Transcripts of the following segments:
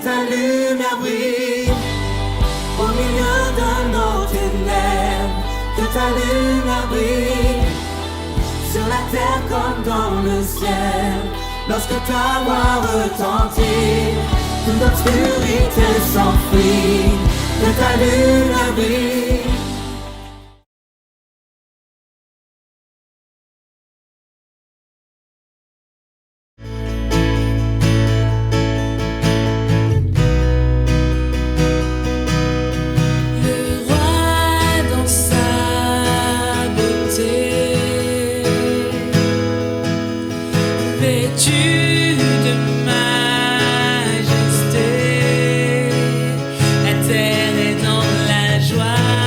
ta lumière brille au milieu de nos ténèbres, que ta lumière brille sur la terre comme dans le ciel. Lorsque ta voix retentit, toute l'obscurité s'enfuit, que ta lumière brille. Vêtu de majesté, la terre est dans la joie.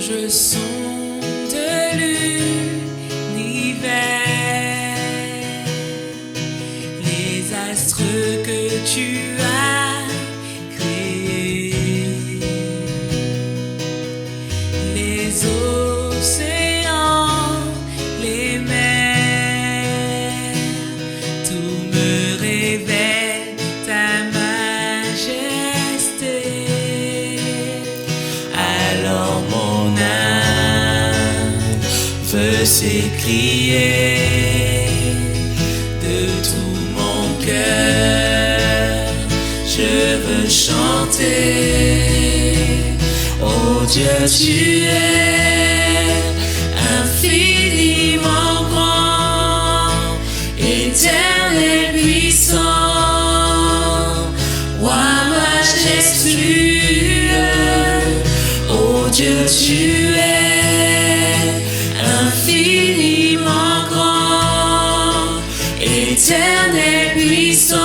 je sonde l'univers, les astres que tu as créés, les océans, les mers, tout me révèle ta majesté. Alors mon âme veut s'écrier de tout mon cœur, je veux chanter. Oh Dieu, tu es infiniment grand, éternel, puissant, roi majestueux. Oh Dieu, tu es infiniment grand, éternel, puissant,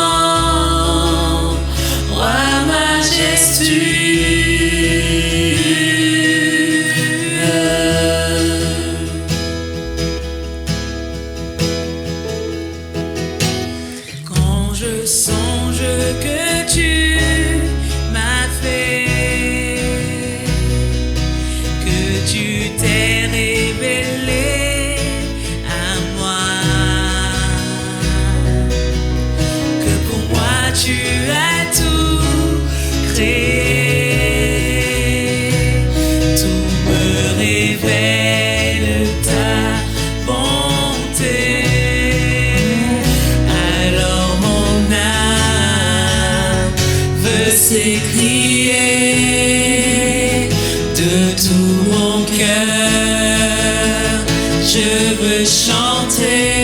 roi majestueux. Quand je songe que tu m'as fait, que tu t'es révélé à moi, que pour moi tu as tout créé, tout me révèle ta bonté. Alors mon âme veut s'écrier de tout mon cœur, je veux chanter.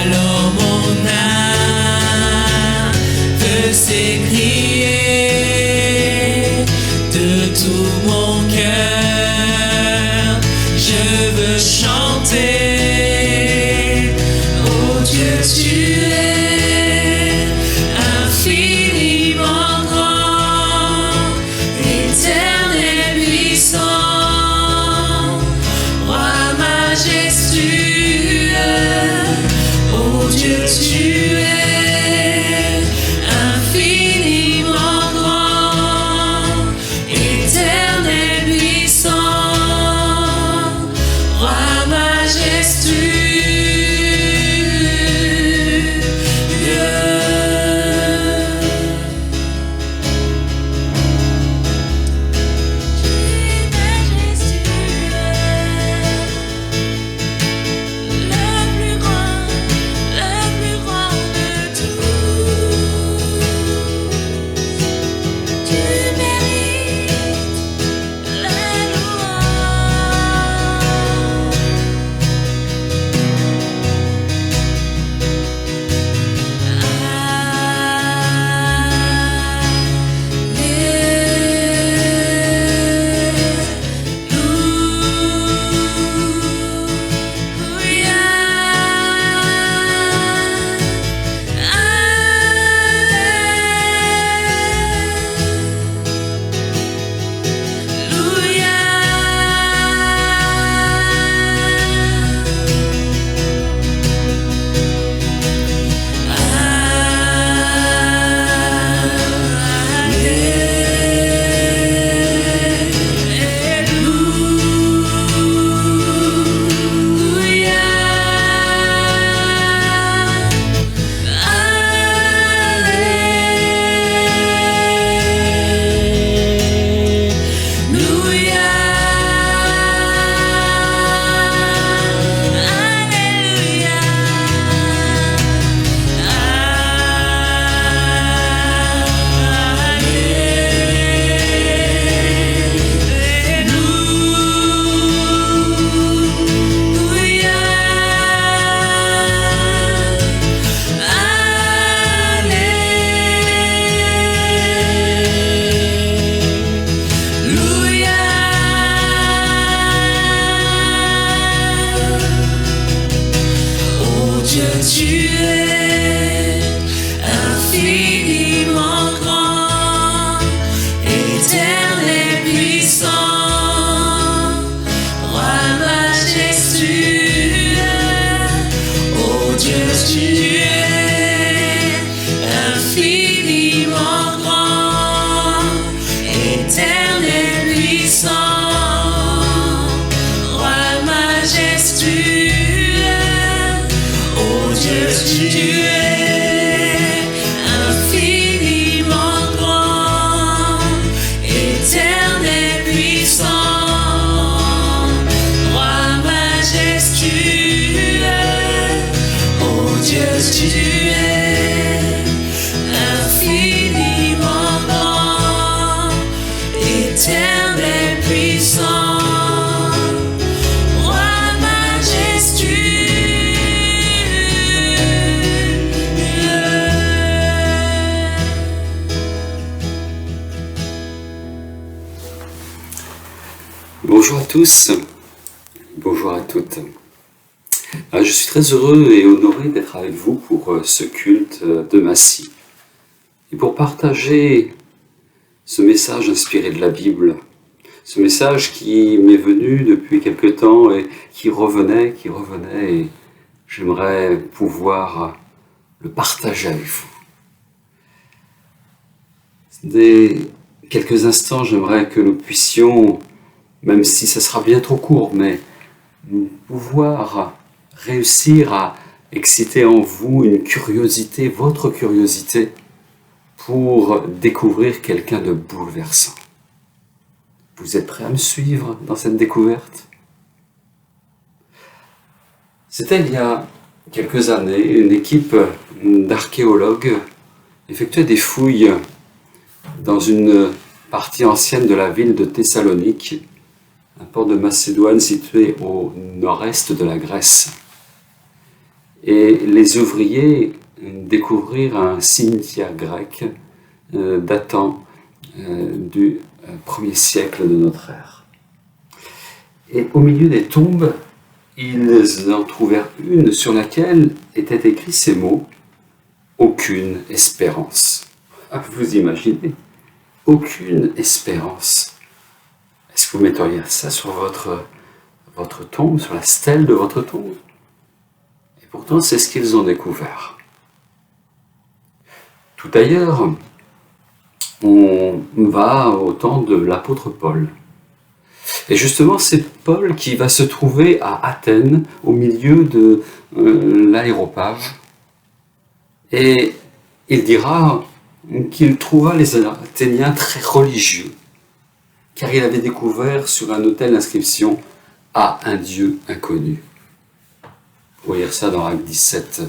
Alors mon âme veut s'écrier de tout mon cœur, je veux chanter. Oh Dieu, tu es infiniment grand, éternel, puissant, roi majestueux. Bonjour à tous, bonjour à toutes. Je suis très heureux et honoré d'être avec vous pour ce culte de Massy et pour partager ce message inspiré de la Bible, ce message qui m'est venu depuis quelque temps et qui revenait et j'aimerais pouvoir le partager avec vous. Dès quelques instants, j'aimerais que nous puissions, même si ce sera bien trop court, mais pouvoir réussir à exciter en vous une curiosité, votre curiosité, pour découvrir quelqu'un de bouleversant. Vous êtes prêts à me suivre dans cette découverte? C'était il y a quelques années, une équipe d'archéologues effectuait des fouilles dans une partie ancienne de la ville de Thessalonique, un port de Macédoine situé au nord-est de la Grèce. Et les ouvriers découvrirent un cimetière grec datant du 1er siècle de notre ère. Et au milieu des tombes, ils en trouvèrent une sur laquelle étaient écrits ces mots « Aucune espérance ». Vous imaginez ? Aucune espérance. Est-ce que vous metteriez ça sur votre tombe, sur la stèle de votre tombe? Et pourtant, c'est ce qu'ils ont découvert. Tout ailleurs, on va au temps de l'apôtre Paul. Et justement, c'est Paul qui va se trouver à Athènes, au milieu de l'aéropage. Et il dira qu'il trouva les Athéniens très religieux, car il avait découvert sur un autel l'inscription « à un Dieu inconnu ». Vous pouvez lire ça dans Acte 17,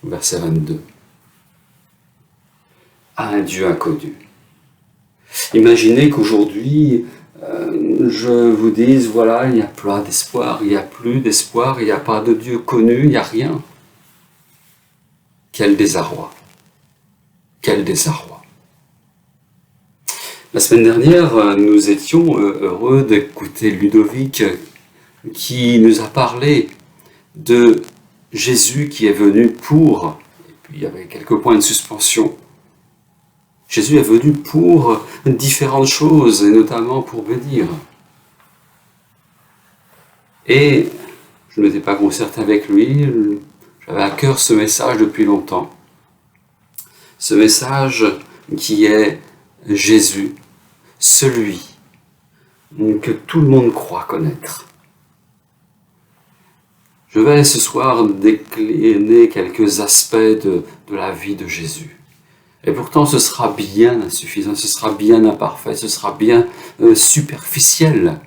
verset 22. « À un Dieu inconnu ». Imaginez qu'aujourd'hui, je vous dise, voilà, il n'y a pas d'espoir, il n'y a plus d'espoir, il n'y a pas de Dieu connu, il n'y a rien. Quel désarroi! Quel désarroi! La semaine dernière, nous étions heureux d'écouter Ludovic qui nous a parlé de Jésus qui est venu pour, et puis il y avait quelques points de suspension. Jésus est venu pour différentes choses, et notamment pour bénir. Et je ne m'étais pas concerté avec lui, j'avais à cœur ce message depuis longtemps. Ce message qui est Jésus, celui que tout le monde croit connaître. Je vais ce soir décliner quelques aspects de la vie de Jésus. Et pourtant ce sera bien insuffisant, ce sera bien imparfait, ce sera bien superficiel.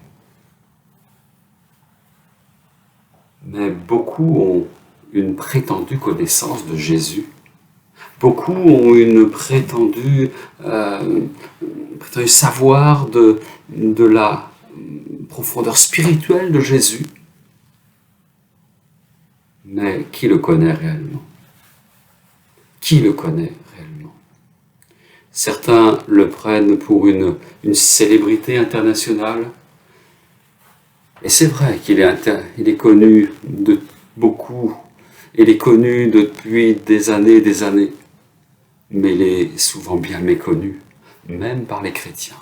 Mais beaucoup ont une prétendue connaissance de Jésus. Beaucoup ont une prétendue savoir de la profondeur spirituelle de Jésus. Mais qui le connaît réellement? Qui le connaît réellement? Certains le prennent pour une célébrité internationale. Et c'est vrai qu'il est connu de beaucoup. Il est connu depuis des années et des années. Mais il est souvent bien méconnu, même par les chrétiens.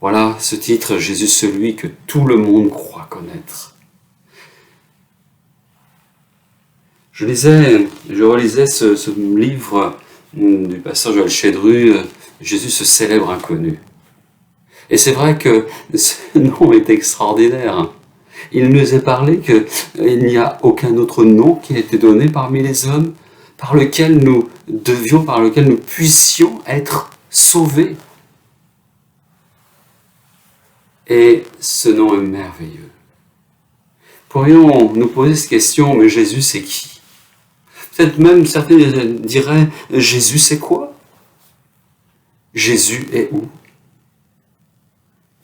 Voilà ce titre, Jésus celui que tout le monde croit connaître. Je relisais ce livre du pasteur Joël Chédru, Jésus ce célèbre inconnu. Et c'est vrai que ce nom est extraordinaire. Il nous est parlé qu'il n'y a aucun autre nom qui a été donné parmi les hommes par lequel nous puissions être sauvés. Et ce nom est merveilleux. Pourrions nous poser cette question, mais Jésus c'est qui? Peut-être même certains diraient, Jésus c'est quoi? Jésus est où?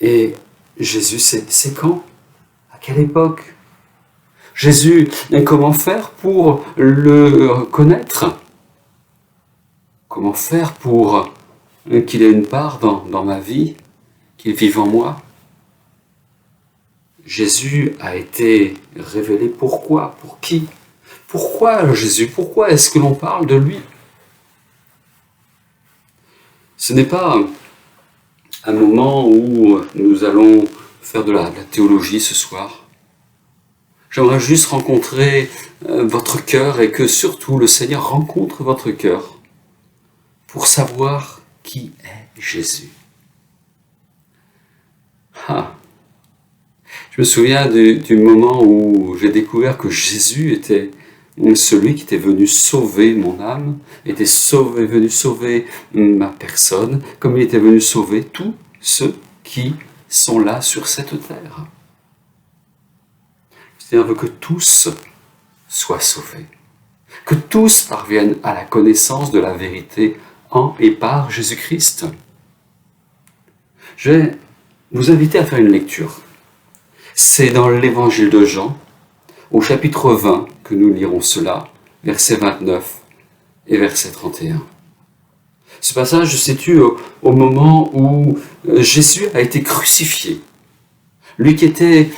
Et Jésus c'est quand? À quelle époque? Jésus, comment faire pour le connaître? Comment faire pour qu'il ait une part dans ma vie? qu'il vive en moi. Jésus a été révélé pourquoi? Pour qui? Pourquoi Jésus? Pourquoi est-ce que l'on parle de lui? Ce n'est pas un moment où nous allons faire de la théologie ce soir. J'aimerais juste rencontrer votre cœur et que surtout le Seigneur rencontre votre cœur pour savoir qui est Jésus. Je me souviens du moment où j'ai découvert que Jésus était celui qui était venu sauver mon âme, venu sauver ma personne, comme il était venu sauver tous ceux qui sont là sur cette terre. C'est-à-dire que tous soient sauvés, que tous parviennent à la connaissance de la vérité en et par Jésus-Christ. Je vais vous inviter à faire une lecture. C'est dans l'évangile de Jean, au chapitre 20, que nous lirons cela, versets 29 et verset 31. Ce passage se situe au moment où Jésus a été crucifié. Lui qui était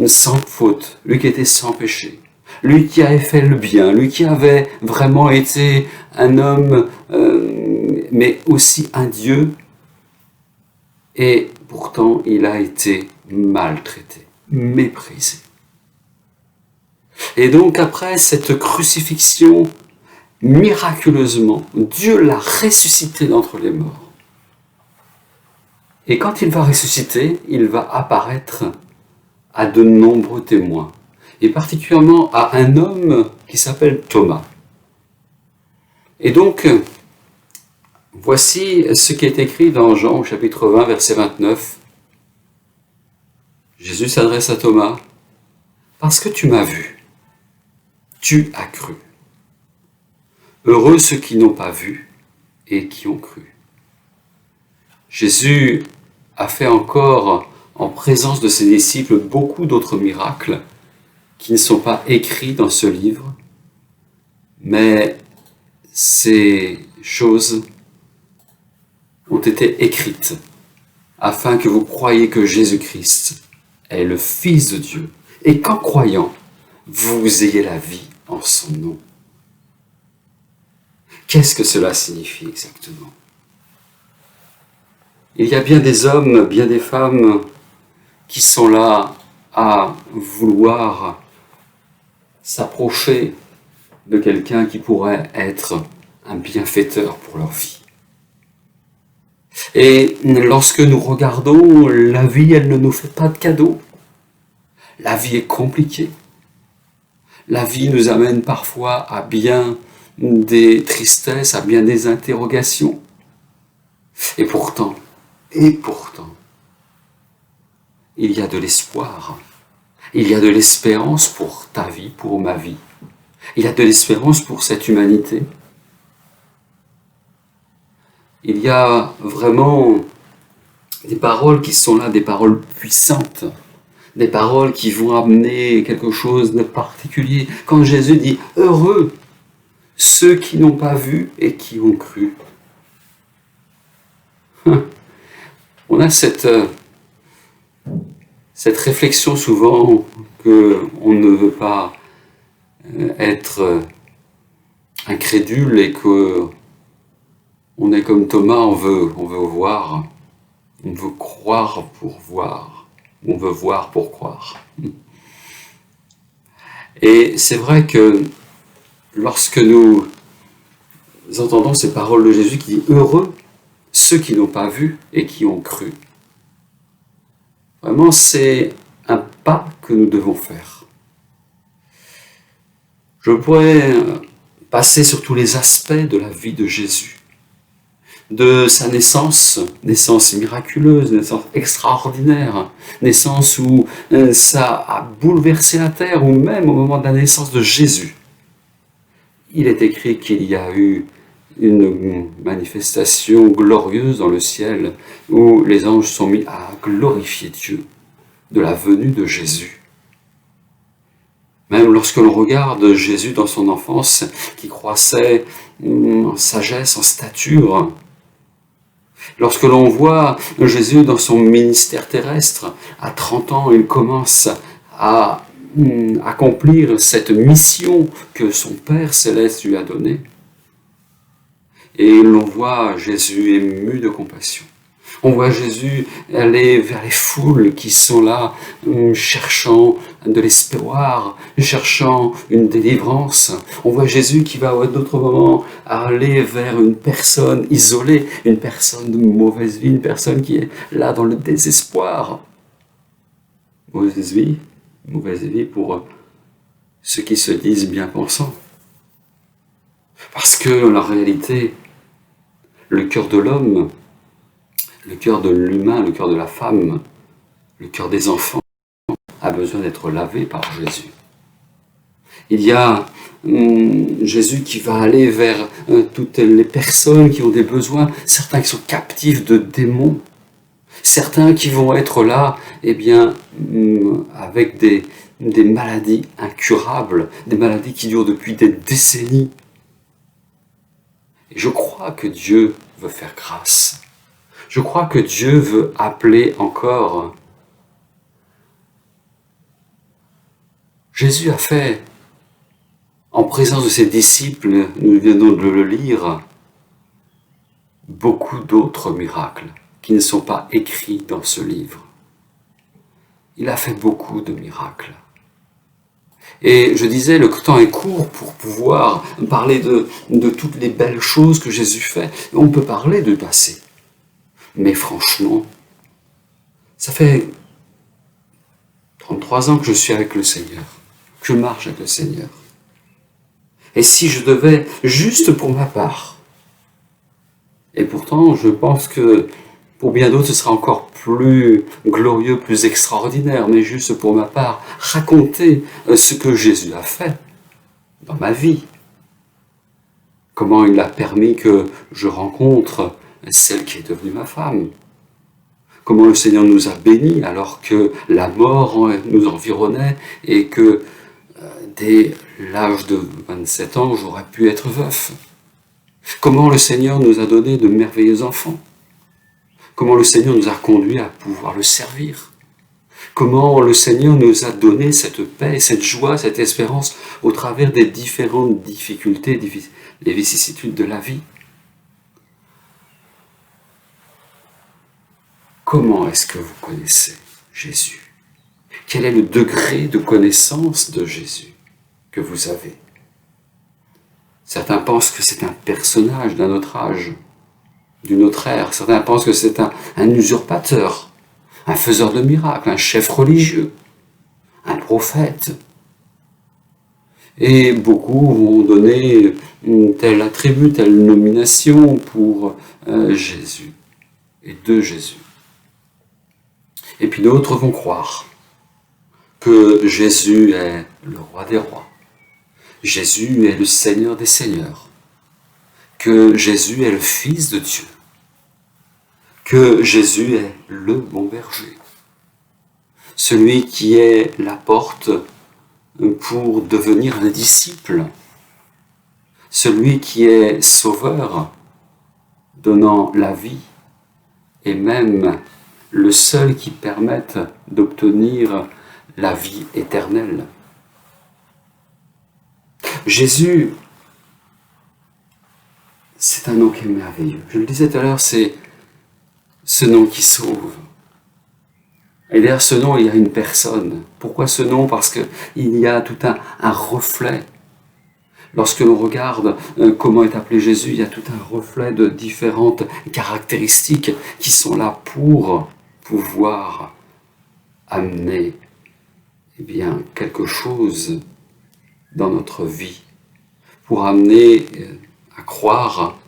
sans faute, lui qui était sans péché, lui qui avait fait le bien, lui qui avait vraiment été un homme, mais aussi un Dieu, et pourtant il a été maltraité, méprisé. Et donc après cette crucifixion, miraculeusement, Dieu l'a ressuscité d'entre les morts. Et quand il va ressusciter, il va apparaître à de nombreux témoins, et particulièrement à un homme qui s'appelle Thomas. Et donc, voici ce qui est écrit dans Jean, au chapitre 20, verset 29. Jésus s'adresse à Thomas, « Parce que tu m'as vu, tu as cru. Heureux ceux qui n'ont pas vu et qui ont cru. » Jésus a fait encore, en présence de ses disciples, beaucoup d'autres miracles qui ne sont pas écrits dans ce livre, mais ces choses ont été écrites afin que vous croyiez que Jésus-Christ est le Fils de Dieu et qu'en croyant, vous ayez la vie en son nom. Qu'est-ce que cela signifie exactement? Il y a bien des hommes, bien des femmes qui sont là à vouloir s'approcher de quelqu'un qui pourrait être un bienfaiteur pour leur vie. Et lorsque nous regardons, la vie, elle ne nous fait pas de cadeaux. La vie est compliquée. La vie nous amène parfois à bien des tristesses, à bien des interrogations. Et pourtant, il y a de l'espoir. Il y a de l'espérance pour ta vie, pour ma vie. Il y a de l'espérance pour cette humanité. Il y a vraiment des paroles qui sont là, des paroles puissantes, des paroles qui vont amener quelque chose de particulier. Quand Jésus dit « Heureux ceux qui n'ont pas vu et qui ont cru ». On a cette réflexion souvent qu'on ne veut pas être incrédule et qu'on est comme Thomas, on veut voir, on veut croire pour voir, on veut voir pour croire. Et c'est vrai que lorsque nous entendons ces paroles de Jésus qui dit « Heureux ceux qui n'ont pas vu et qui ont cru », vraiment c'est un pas que nous devons faire. Je pourrais passer sur tous les aspects de la vie de Jésus, de sa naissance miraculeuse, naissance extraordinaire, naissance où ça a bouleversé la terre, ou même au moment de la naissance de Jésus. Il est écrit qu'il y a eu une manifestation glorieuse dans le ciel, où les anges sont mis à glorifier Dieu de la venue de Jésus. Même lorsque l'on regarde Jésus dans son enfance, qui croissait en sagesse, en stature, Lorsque l'on voit Jésus dans son ministère terrestre, à 30 ans, il commence à accomplir cette mission que son Père céleste lui a donnée. Et l'on voit Jésus ému de compassion. On voit Jésus aller vers les foules qui sont là, cherchant de l'espoir, cherchant une délivrance. On voit Jésus qui va à d'autres moments aller vers une personne isolée, une personne de mauvaise vie, une personne qui est là dans le désespoir. Mauvaise vie pour ceux qui se disent bien pensants. Parce que la réalité, le cœur de l'homme, le cœur de l'humain, le cœur de la femme, le cœur des enfants a besoin d'être lavé par Jésus. Il y a Jésus qui va aller vers toutes les personnes qui ont des besoins, certains qui sont captifs de démons, certains qui vont être là, avec des maladies incurables, des maladies qui durent depuis des décennies. Et je crois que Dieu veut faire grâce. Je crois que Dieu veut appeler encore. Jésus a fait, en présence de ses disciples, nous venons de le lire, beaucoup d'autres miracles qui ne sont pas écrits dans ce livre. Il a fait beaucoup de miracles. Et je disais, le temps est court pour pouvoir parler de toutes les belles choses que Jésus fait. On peut parler du passé. Mais franchement, ça fait 33 ans que je suis avec le Seigneur, que je marche avec le Seigneur. Et si je devais, juste pour ma part, et pourtant je pense que pour bien d'autres ce sera encore plus glorieux, plus extraordinaire, mais juste pour ma part, raconter ce que Jésus a fait dans ma vie, comment il a permis que je rencontre celle qui est devenue ma femme. Comment le Seigneur nous a bénis alors que la mort nous environnait et que dès l'âge de 27 ans, j'aurais pu être veuf. Comment le Seigneur nous a donné de merveilleux enfants. Comment le Seigneur nous a conduits à pouvoir le servir. Comment le Seigneur nous a donné cette paix, cette joie, cette espérance au travers des différentes difficultés, les vicissitudes de la vie. Comment est-ce que vous connaissez Jésus? Quel est le degré de connaissance de Jésus que vous avez? Certains pensent que c'est un personnage d'un autre âge, d'une autre ère. Certains pensent que c'est un usurpateur, un faiseur de miracles, un chef religieux, un prophète. Et beaucoup vont donner tel attribut, telle nomination pour Jésus et de Jésus. Et puis d'autres vont croire que Jésus est le roi des rois, Jésus est le Seigneur des seigneurs, que Jésus est le Fils de Dieu, que Jésus est le bon berger, celui qui est la porte pour devenir un disciple, celui qui est sauveur, donnant la vie, et même le seul qui permette d'obtenir la vie éternelle. Jésus, c'est un nom qui est merveilleux. Je le disais tout à l'heure, c'est ce nom qui sauve. Et derrière ce nom, il y a une personne. Pourquoi ce nom? Parce qu'il y a tout un reflet. Lorsque l'on regarde comment est appelé Jésus, il y a tout un reflet de différentes caractéristiques qui sont là pour pouvoir amener quelque chose dans notre vie, pour amener à croire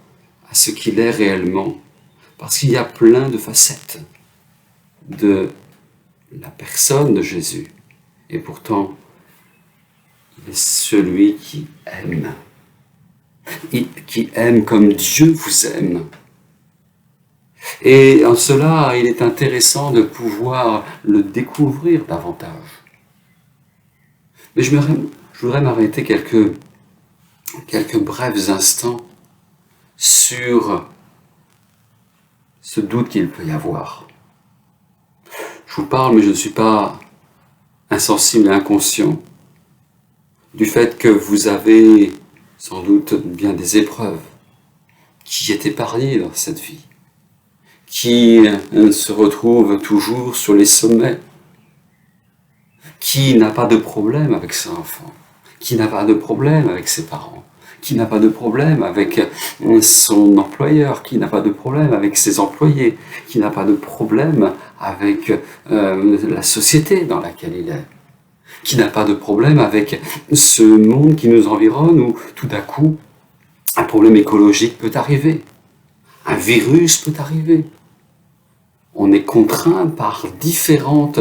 à ce qu'il est réellement. Parce qu'il y a plein de facettes de la personne de Jésus. Et pourtant, il est celui qui aime. Qui aime comme Dieu vous aime. Et en cela, il est intéressant de pouvoir le découvrir davantage. Mais je voudrais m'arrêter quelques brefs instants sur ce doute qu'il peut y avoir. Je vous parle, mais je ne suis pas insensible et inconscient du fait que vous avez sans doute bien des épreuves. Qui est épargné dans cette vie? Qui se retrouve toujours sur les sommets? Qui n'a pas de problème avec ses enfants? Qui n'a pas de problème avec ses parents? Qui n'a pas de problème avec son employeur? Qui n'a pas de problème avec ses employés? Qui n'a pas de problème avec la société dans laquelle il est? Qui n'a pas de problème avec ce monde qui nous environne où tout d'un coup un problème écologique peut arriver, un virus peut arriver. On est contraint par différentes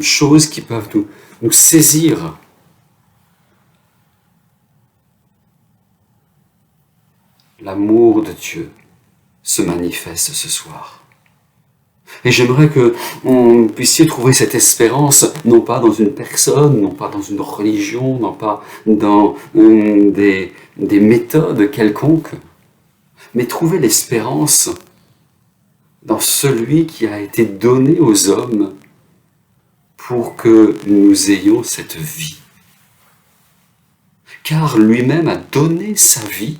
choses qui peuvent nous saisir. L'amour de Dieu se manifeste ce soir. Et j'aimerais que vous puissiez trouver cette espérance, non pas dans une personne, non pas dans une religion, non pas dans des méthodes quelconques, mais trouver l'espérance dans celui qui a été donné aux hommes pour que nous ayons cette vie. Car lui-même a donné sa vie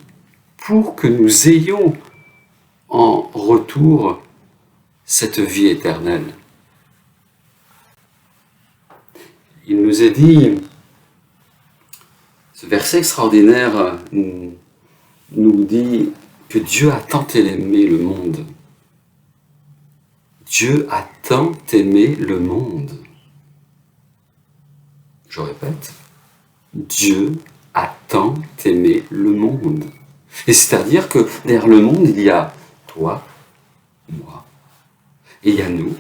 pour que nous ayons en retour cette vie éternelle. Il nous est dit, ce verset extraordinaire nous dit que Dieu a tant aimé le monde. Dieu a tant aimé le monde. Je répète, Dieu a tant aimé le monde. Et c'est-à-dire que derrière le monde, il y a toi, moi, et il y a nous.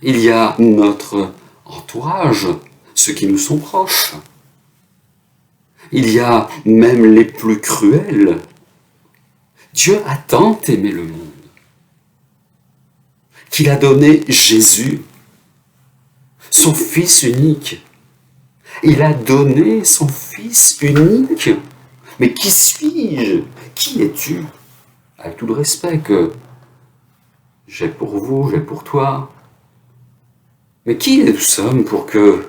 Il y a notre entourage, ceux qui nous sont proches. Il y a même les plus cruels. Dieu a tant aimé le monde qu'il a donné Jésus, son Fils unique. Il a donné son Fils unique. Mais qui suis-je? Qui es-tu? Avec tout le respect que j'ai pour vous, j'ai pour toi. Mais qui nous sommes pour que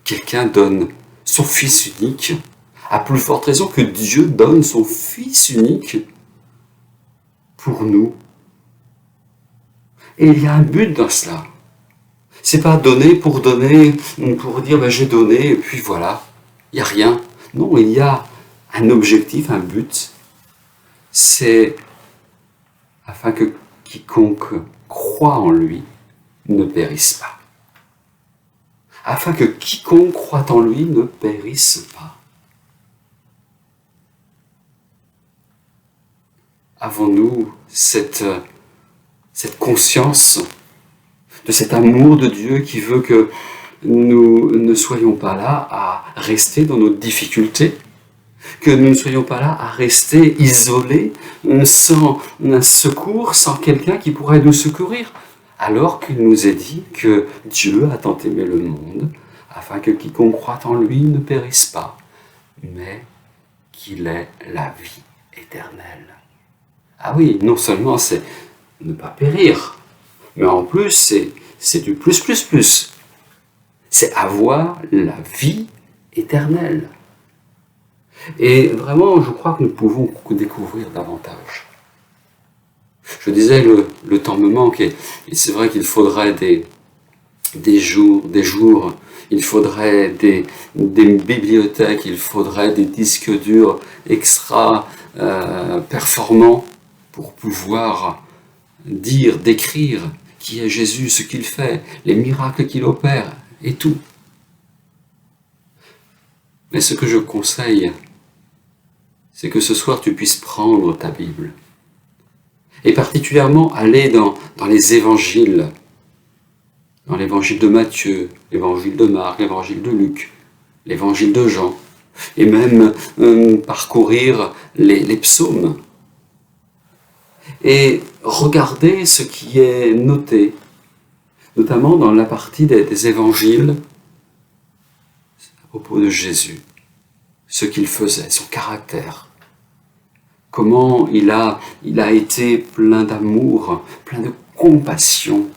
quelqu'un donne son Fils unique? À plus forte raison que Dieu donne son Fils unique pour nous. Et il y a un but dans cela. C'est pas donner, pour dire j'ai donné, et puis voilà, il n'y a rien. Non, il y a un objectif, un but. C'est afin que quiconque croit en lui ne périsse pas. Afin que quiconque croit en lui ne périsse pas. Avons-nous cette conscience de cet amour de Dieu qui veut que nous ne soyons pas là à rester dans nos difficultés, que nous ne soyons pas là à rester isolés, sans un secours, sans quelqu'un qui pourrait nous secourir, alors qu'il nous est dit que Dieu a tant aimé le monde, afin que quiconque croit en lui ne périsse pas, mais qu'il ait la vie éternelle. Ah oui, non seulement c'est ne pas périr, mais en plus c'est du plus. C'est avoir la vie éternelle. Et vraiment, je crois que nous pouvons découvrir davantage. Je disais, le temps me manque, et c'est vrai qu'il faudrait des jours, il faudrait des bibliothèques, il faudrait des disques durs extra performants pour pouvoir décrire qui est Jésus, ce qu'il fait, les miracles qu'il opère, et tout. Mais ce que je conseille, c'est que ce soir tu puisses prendre ta Bible, et particulièrement aller dans les évangiles, dans l'évangile de Matthieu, l'évangile de Marc, l'évangile de Luc, l'évangile de Jean, et même parcourir les psaumes, et regarder ce qui est noté, notamment dans la partie des évangiles à propos de Jésus, ce qu'il faisait, son caractère. comment il a été plein d'amour, plein de compassion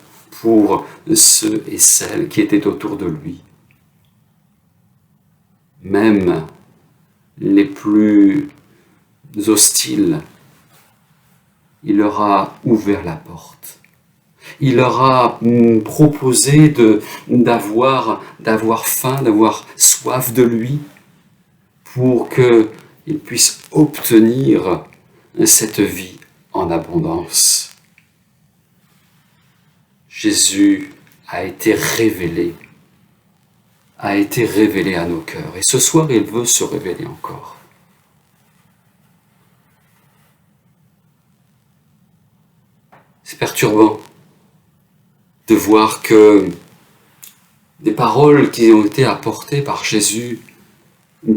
pour ceux et celles qui étaient autour de lui. Même les plus hostiles, il leur a ouvert la porte. Il leur a proposé d'avoir faim, d'avoir soif de lui, pour qu'ils puissent obtenir cette vie en abondance. Jésus a été révélé à nos cœurs. Et ce soir, il veut se révéler encore. C'est perturbant de voir que des paroles qui ont été apportées par Jésus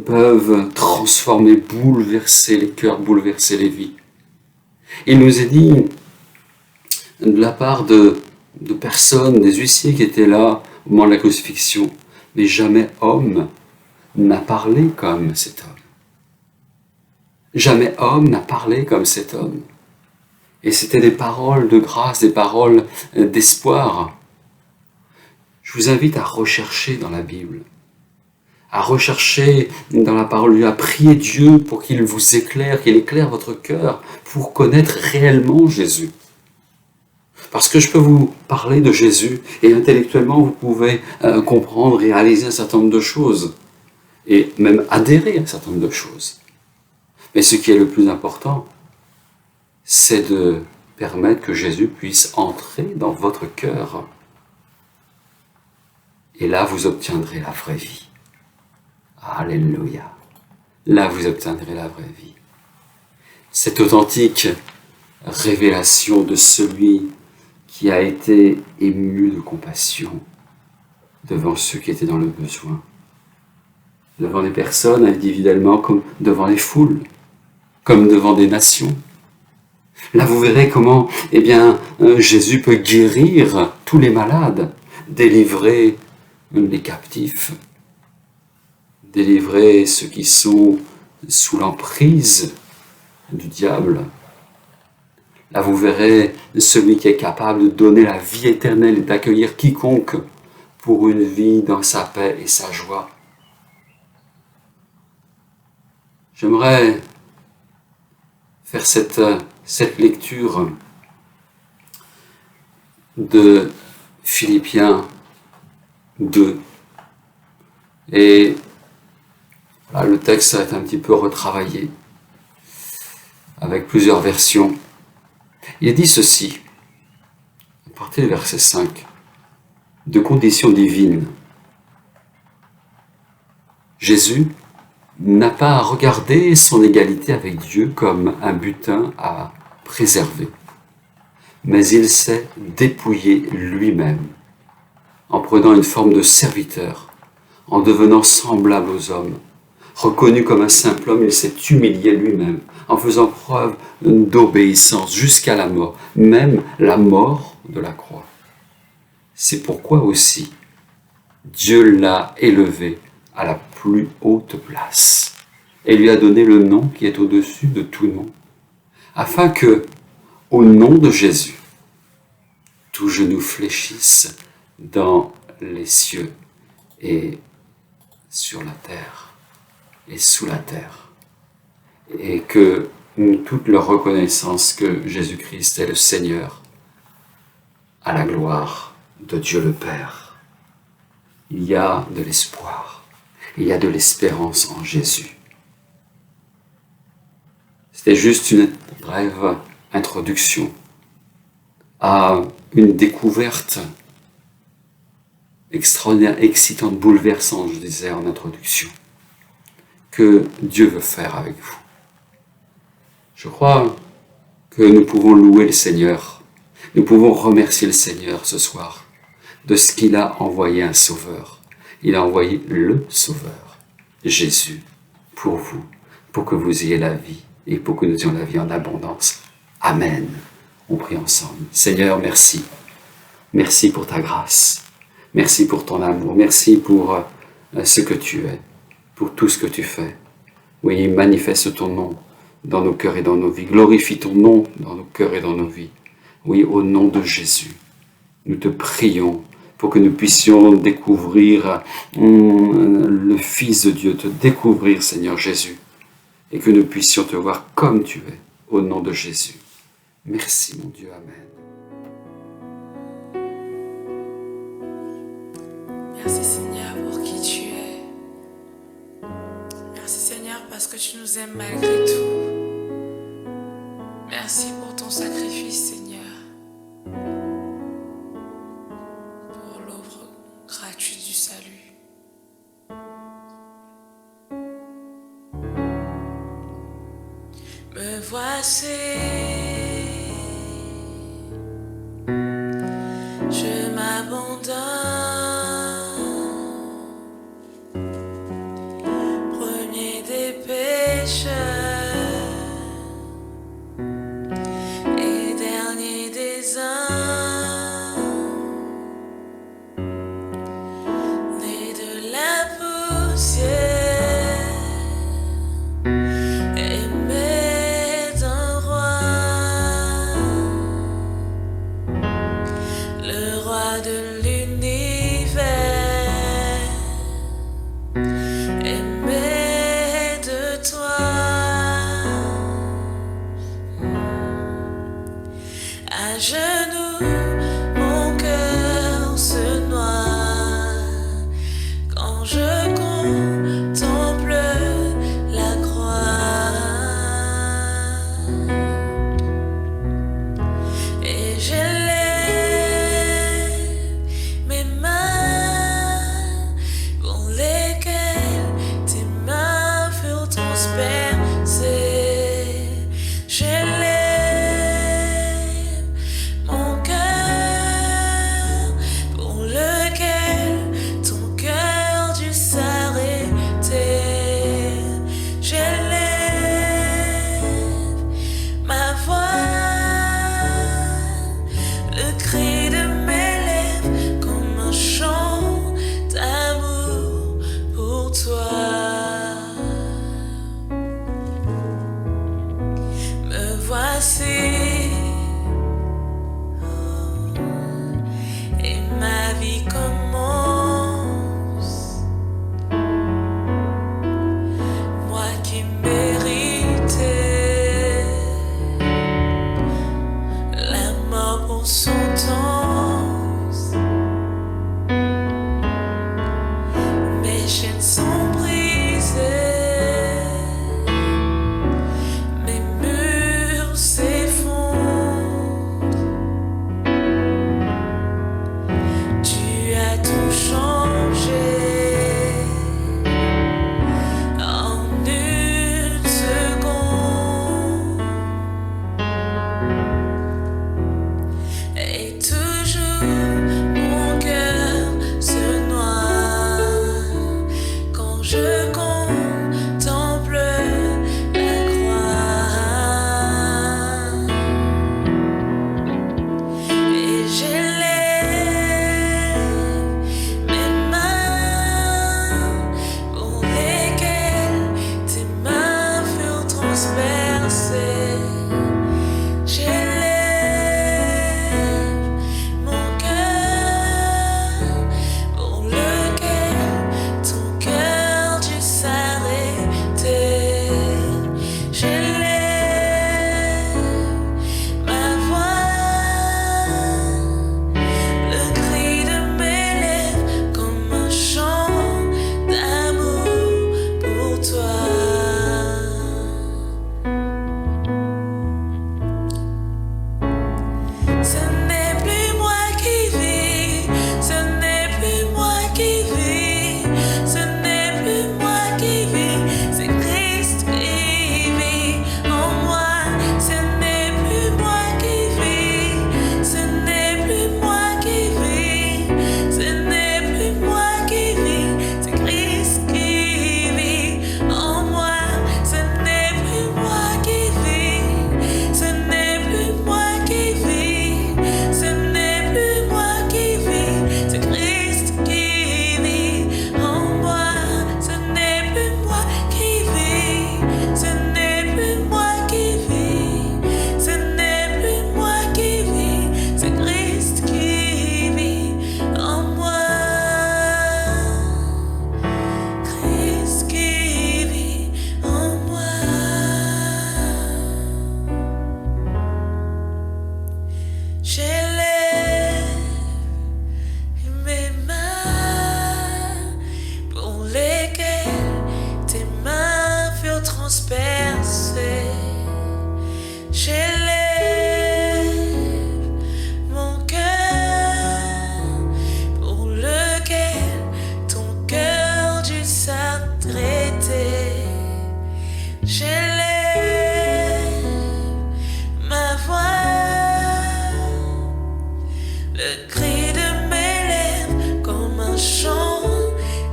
peuvent transformer, bouleverser les cœurs, bouleverser les vies. Il nous est dit, de la part de personnes, des huissiers qui étaient là au moment de la crucifixion, mais jamais homme n'a parlé comme cet homme. Jamais homme n'a parlé comme cet homme. Et c'était des paroles de grâce, des paroles d'espoir. Je vous invite à rechercher dans la Bible, à rechercher dans la parole, à prier Dieu pour qu'il vous éclaire, qu'il éclaire votre cœur pour connaître réellement Jésus. Parce que je peux vous parler de Jésus et intellectuellement vous pouvez comprendre, réaliser un certain nombre de choses et même adhérer à un certain nombre de choses. Mais ce qui est le plus important, c'est de permettre que Jésus puisse entrer dans votre cœur. Et là, vous obtiendrez la vraie vie. Alléluia. Là, vous obtiendrez la vraie vie. Cette authentique révélation de celui qui a été ému de compassion devant ceux qui étaient dans le besoin, devant les personnes individuellement comme devant les foules, comme devant des nations. Là, vous verrez comment Jésus peut guérir tous les malades, délivrer les captifs, délivrer ceux qui sont sous l'emprise du diable. Là, vous verrez celui qui est capable de donner la vie éternelle et d'accueillir quiconque pour une vie dans sa paix et sa joie. J'aimerais faire cette lecture de Philippiens 2. Et là, le texte va être un petit peu retravaillé avec plusieurs versions. Il dit ceci, à partir du verset 5, de conditions divines. Jésus n'a pas regardé son égalité avec Dieu comme un butin à préserver, mais il s'est dépouillé lui-même, en prenant une forme de serviteur, en devenant semblable aux hommes. Reconnu comme un simple homme, il s'est humilié lui-même, en faisant preuve d'obéissance jusqu'à la mort, même la mort de la croix. C'est pourquoi aussi Dieu l'a élevé à la plus haute place et lui a donné le nom qui est au-dessus de tout nom, afin que, au nom de Jésus, tout genou fléchisse dans les cieux et sur la terre et sous la terre, et que toute leur reconnaissance que Jésus-Christ est le Seigneur, à la gloire de Dieu le Père. Il y a de l'espoir, il y a de l'espérance en Jésus. C'était juste une brève introduction à une découverte extraordinaire, excitante, bouleversante, je disais en introduction, que Dieu veut faire avec vous. Je crois que nous pouvons louer le Seigneur, nous pouvons remercier le Seigneur ce soir de ce qu'il a envoyé un sauveur. Il a envoyé le sauveur, Jésus, pour vous, pour que vous ayez la vie et pour que nous ayons la vie en abondance. Amen. On prie ensemble. Seigneur, merci. Merci pour ta grâce. Merci pour ton amour. Merci pour ce que tu es, pour tout ce que tu fais. Oui, manifeste ton nom dans nos cœurs et dans nos vies. Glorifie ton nom dans nos cœurs et dans nos vies. Oui, au nom de Jésus, nous te prions pour que nous puissions découvrir le Fils de Dieu, te découvrir, Seigneur Jésus, et que nous puissions te voir comme tu es, au nom de Jésus. Merci, mon Dieu. Amen. Merci Seigneur pour qui tu es. Merci Seigneur parce que tu nous aimes malgré tout. Merci pour ton sacrifice Seigneur. Pour l'œuvre gratuite du salut. Me voici. Je m'abandonne. Premier des pécheurs et dernier des hommes, né de la poussière, aimé d'un roi, le roi de l'univers, aimé de toi, à genoux, mon cœur se noie quand je contemple la croix, et j'élève mes mains pour lesquelles tes mains furent transpercées. J'élève mon cœur pour lequel ton cœur dut s'arrêter. J'élève ma voix, le cri de mes lèvres comme un chant d'amour pour toi. Me voici, et ma vie commence. Moi qui méritais la mort pour sentence, mes chaînes sont brisées, mes murs s'effondrent. Tu as tout changé en une seconde, et tout j'élève mes mains pour lesquelles tes mains furent transpercées. J'élève mon cœur pour lequel ton cœur dut s'arrêter. J'élève ma voix, le cri de mes lèvres comme un chant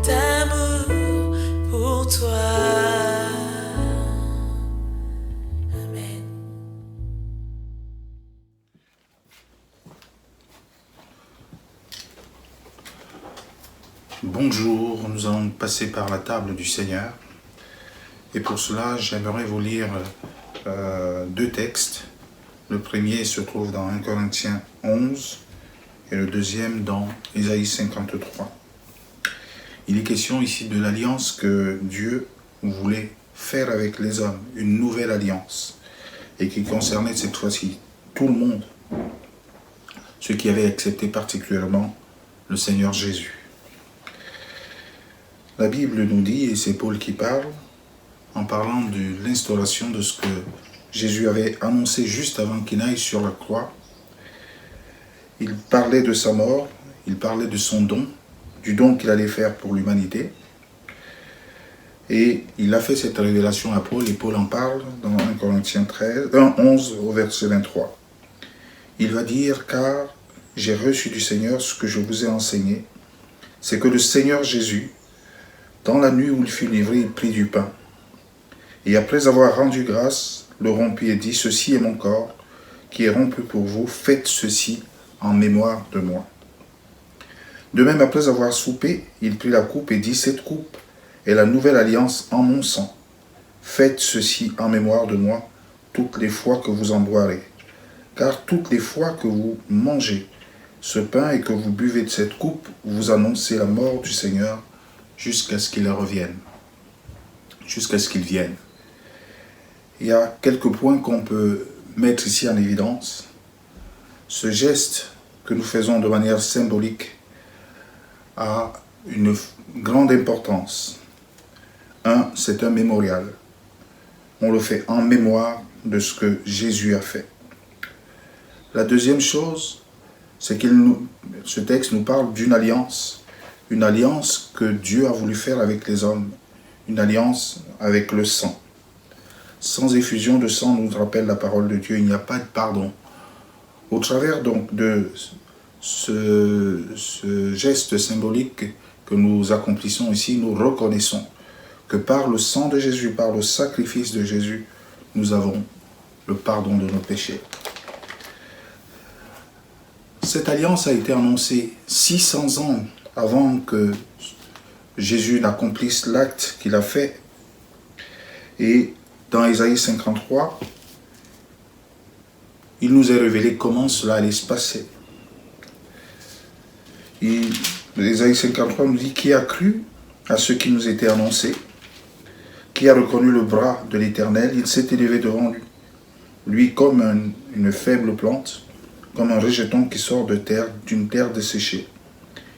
d'amour pour toi. Amen. Bonjour, nous allons passer par la table du Seigneur. Et pour cela, j'aimerais vous lire deux textes. Le premier se trouve dans 1 Corinthiens 11 et le deuxième dans Ésaïe 53. Il est question ici de l'alliance que Dieu voulait faire avec les hommes, une nouvelle alliance, et qui concernait cette fois-ci tout le monde, ceux qui avaient accepté particulièrement le Seigneur Jésus. La Bible nous dit, et c'est Paul qui parle, en parlant de l'instauration de ce que Jésus avait annoncé juste avant qu'il aille sur la croix. Il parlait de sa mort, il parlait de son don, du don qu'il allait faire pour l'humanité. Et il a fait cette révélation à Paul, et Paul en parle dans 1 Corinthiens 11 au verset 23. Il va dire, car j'ai reçu du Seigneur ce que je vous ai enseigné, c'est que le Seigneur Jésus, dans la nuit où il fut livré, il prit du pain. Et après avoir rendu grâce, le rompit et dit, ceci est mon corps, qui est rompu pour vous, faites ceci en mémoire de moi. De même, après avoir soupé, il prit la coupe et dit, cette coupe est la nouvelle alliance en mon sang. Faites ceci en mémoire de moi toutes les fois que vous en boirez. Car toutes les fois que vous mangez ce pain et que vous buvez de cette coupe, vous annoncez la mort du Seigneur jusqu'à ce qu'il revienne. Jusqu'à ce qu'il vienne. Il y a quelques points qu'on peut mettre ici en évidence. Ce geste que nous faisons de manière symbolique a une grande importance. C'est un mémorial. On le fait en mémoire de ce que Jésus a fait. La deuxième chose, c'est que ce texte nous parle d'une alliance. Une alliance que Dieu a voulu faire avec les hommes. Une alliance avec le sang. Sans effusion de sang, nous rappelle la parole de Dieu, il n'y a pas de pardon. Au travers donc de ce geste symbolique que nous accomplissons ici, nous reconnaissons que par le sang de Jésus, par le sacrifice de Jésus, nous avons le pardon de nos péchés. Cette alliance a été annoncée 600 ans avant que Jésus n'accomplisse l'acte qu'il a fait. Et dans Ésaïe 53, il nous est révélé comment cela allait se passer. Ésaïe 53 nous dit, qui a cru à ce qui nous était annoncé, qui a reconnu le bras de l'Éternel, il s'est élevé devant lui. Lui comme une faible plante, comme un rejeton qui sort d'une terre desséchée.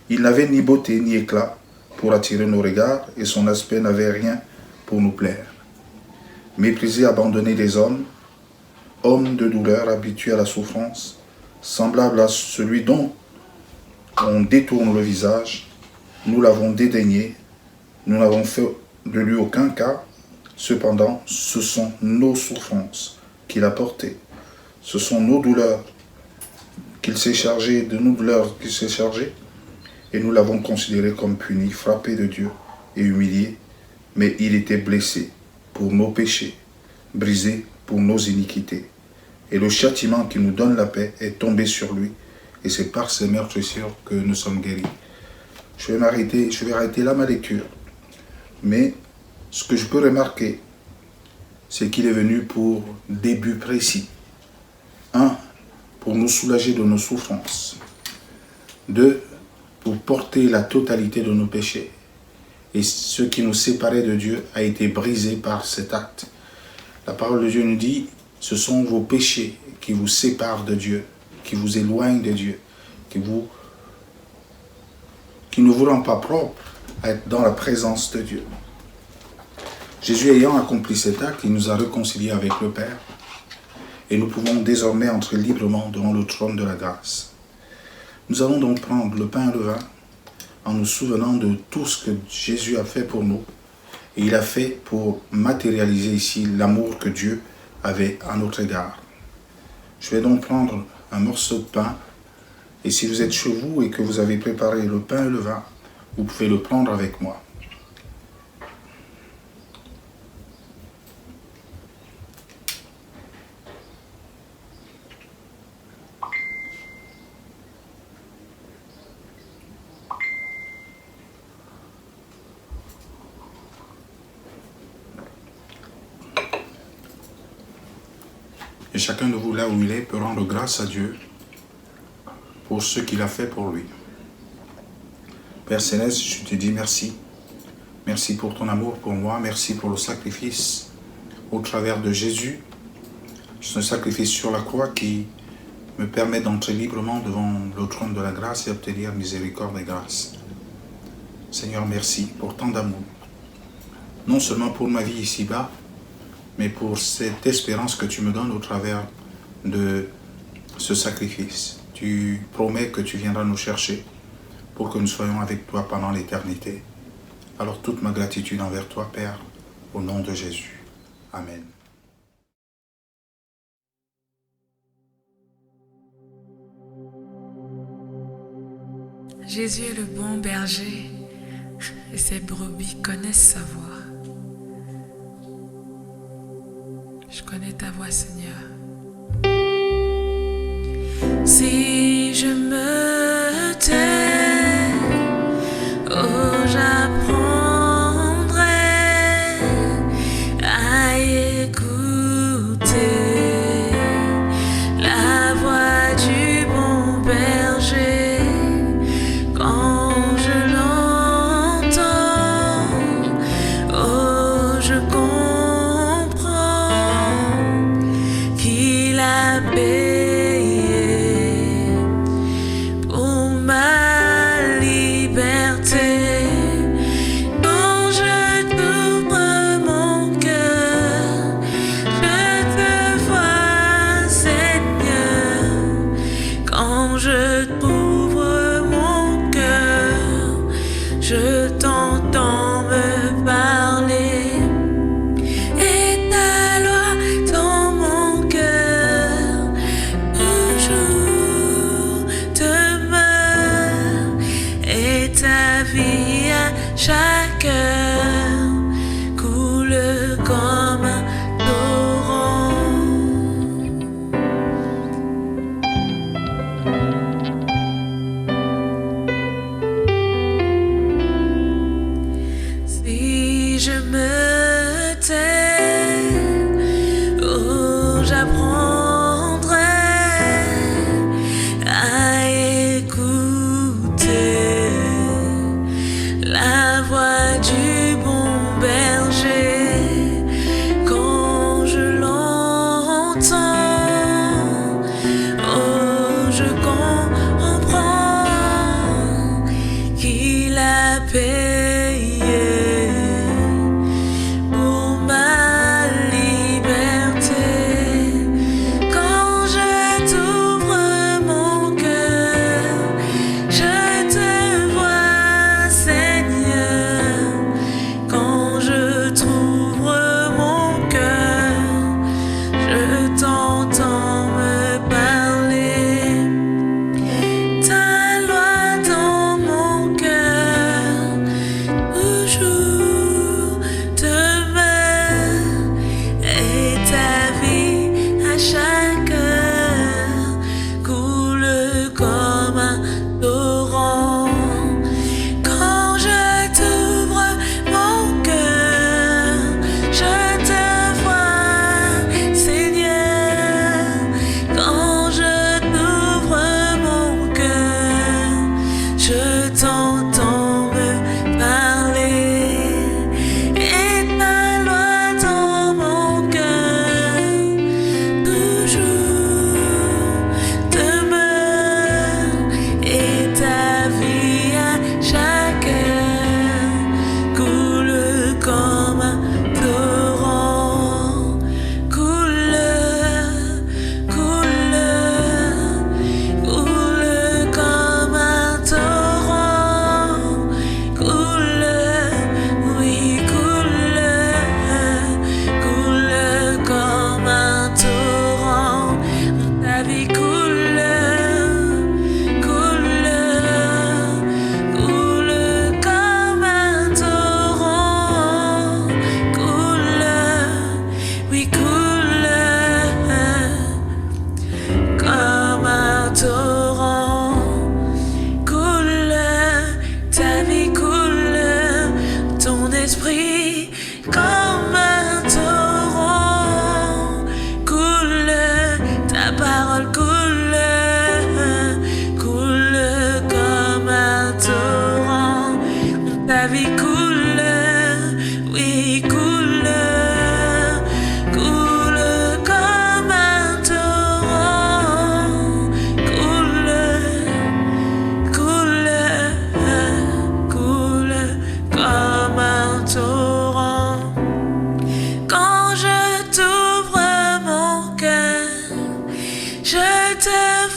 Il n'avait ni beauté ni éclat pour attirer nos regards, et son aspect n'avait rien pour nous plaire. Méprisé, abandonné des hommes, homme de douleur, habitué à la souffrance, semblable à celui dont on détourne le visage, nous l'avons dédaigné, nous n'avons fait de lui aucun cas, cependant ce sont nos souffrances qu'il a portées, ce sont nos douleurs qu'il s'est chargé, de nos douleurs qu'il s'est chargé, et nous l'avons considéré comme puni, frappé de Dieu et humilié, mais il était blessé pour nos péchés, brisé pour nos iniquités. Et le châtiment qui nous donne la paix est tombé sur lui, et c'est par ses meurtrissures que nous sommes guéris. Je vais arrêter là ma lecture. Mais ce que je peux remarquer, c'est qu'il est venu pour des buts précis. 1, pour nous soulager de nos souffrances. 2, pour porter la totalité de nos péchés. Et ce qui nous séparait de Dieu a été brisé par cet acte. La parole de Dieu nous dit, ce sont vos péchés qui vous séparent de Dieu. qui vous éloigne de Dieu, qui ne vous rend pas propre à être dans la présence de Dieu. Jésus ayant accompli cet acte, il nous a réconciliés avec le Père et nous pouvons désormais entrer librement devant le trône de la grâce. Nous allons donc prendre le pain et le vin en nous souvenant de tout ce que Jésus a fait pour nous. Et il a fait pour matérialiser ici l'amour que Dieu avait à notre égard. Je vais donc prendre un morceau de pain. Et si vous êtes chez vous et que vous avez préparé le pain et le vin, vous pouvez le prendre avec moi. Et chacun de vous, là où il est, peut rendre grâce à Dieu pour ce qu'il a fait pour lui. Père Céleste, je te dis merci. Merci pour ton amour pour moi. Merci pour le sacrifice au travers de Jésus. C'est un sacrifice sur la croix qui me permet d'entrer librement devant le trône de la grâce et obtenir miséricorde et grâce. Seigneur, merci pour tant d'amour. Non seulement pour ma vie ici-bas, mais pour cette espérance que tu me donnes au travers de ce sacrifice. Tu promets que tu viendras nous chercher pour que nous soyons avec toi pendant l'éternité. Alors toute ma gratitude envers toi, Père, au nom de Jésus. Amen. Jésus est le bon berger et ses brebis connaissent sa voix. Je connais ta voix, Seigneur. Si je me tais, oh, j'apprendrai à écouter la voix du bon berger. Quand je l'entends, oh, je comprends qu'il a payé pour ma liberté. Quand je t'ouvre mon cœur, je te vois, Seigneur. Quand je t'ouvre mon cœur, je t'entends me parler. Et ta loi dans mon cœur toujours demeure. Et ta vie à chaque heure coule comme un torrent. Si je me tais, oh, j'apprendrai à écouter la voix du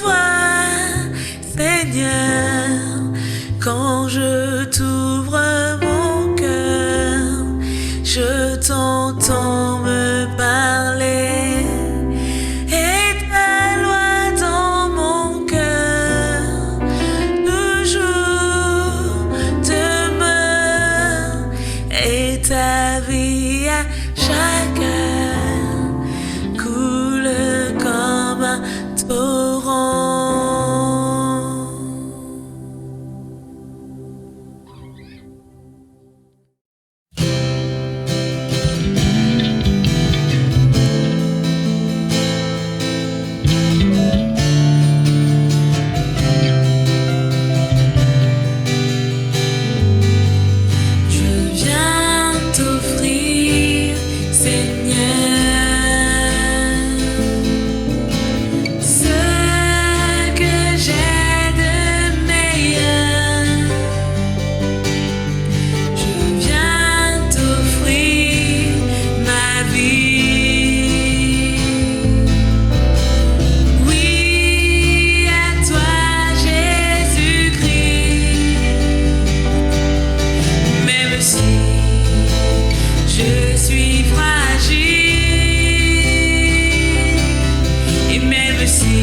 voix, Seigneur, quand je t'ouvre mon cœur, je t'entends me parler, et ta loi dans mon cœur toujours demeure, et ta vie à chaque heure coule comme un torrent. Je viens t'offrir, Seigneur, ce que j'ai de meilleur. Je viens t'offrir ma vie. Oui, à toi, Jésus-Christ. Même si je suis fragile, et même si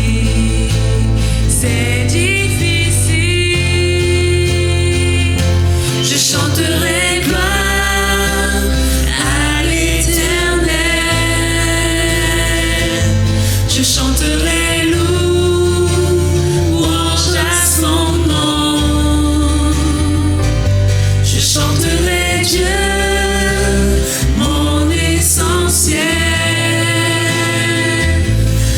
c'est difficile, je chanterai gloire à l'Éternel. Je chanterai louange à son nom. Je chanterai Dieu, mon essentiel.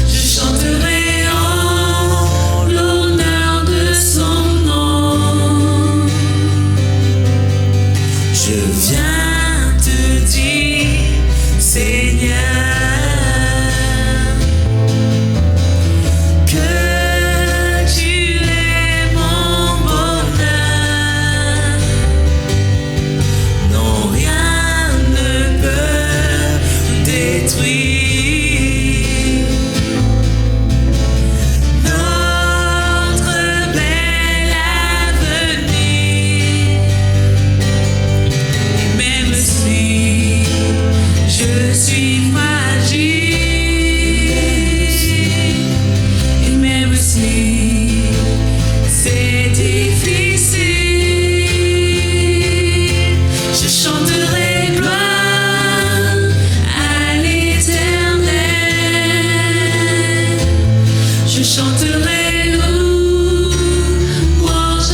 Je chanterai en l'honneur de son nom. Je viens te dire, Seigneur, que tu es mon bonheur. Non, rien ne peut détruire notre bel avenir. Et même si je suis fragile, et même si c'est difficile, je chanterai gloire à l'Éternel. Je chanterai louange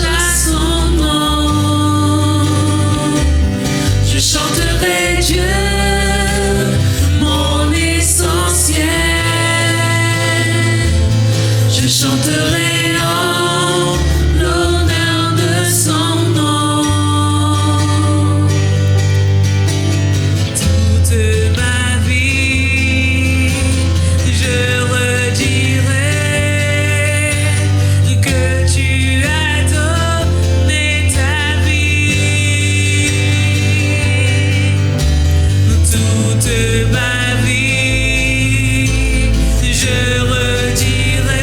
à son nom. Je chanterai Dieu, mon essentiel. Je chanterai en l'honneur de son nom. Toute ma vie, je redirai que tu as donné ta vie. Toute ma vie, je redirai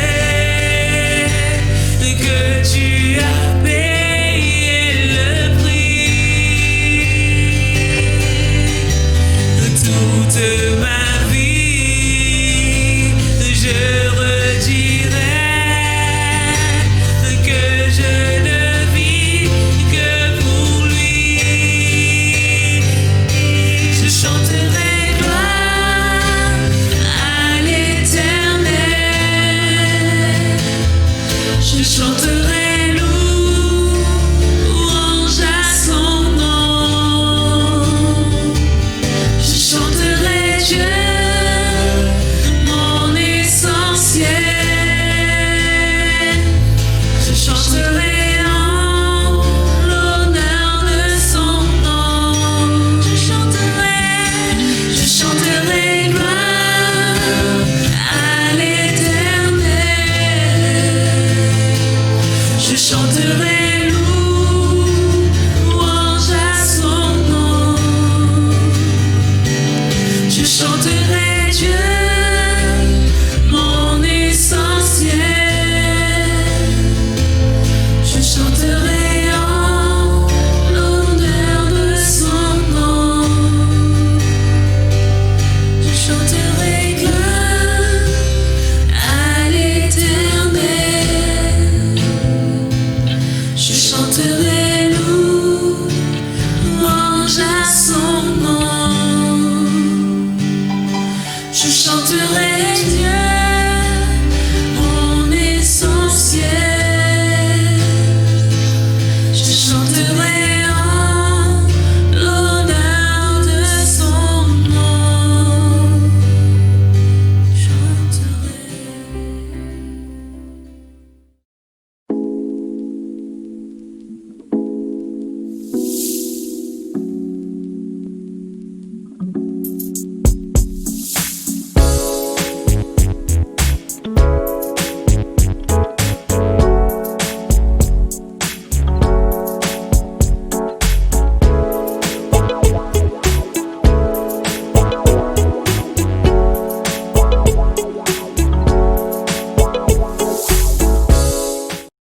que tu as payé le prix. Toute ma vie, je redirai que je ne vis que pour lui. Je chanterai gloire à l'Éternel. Je chanterai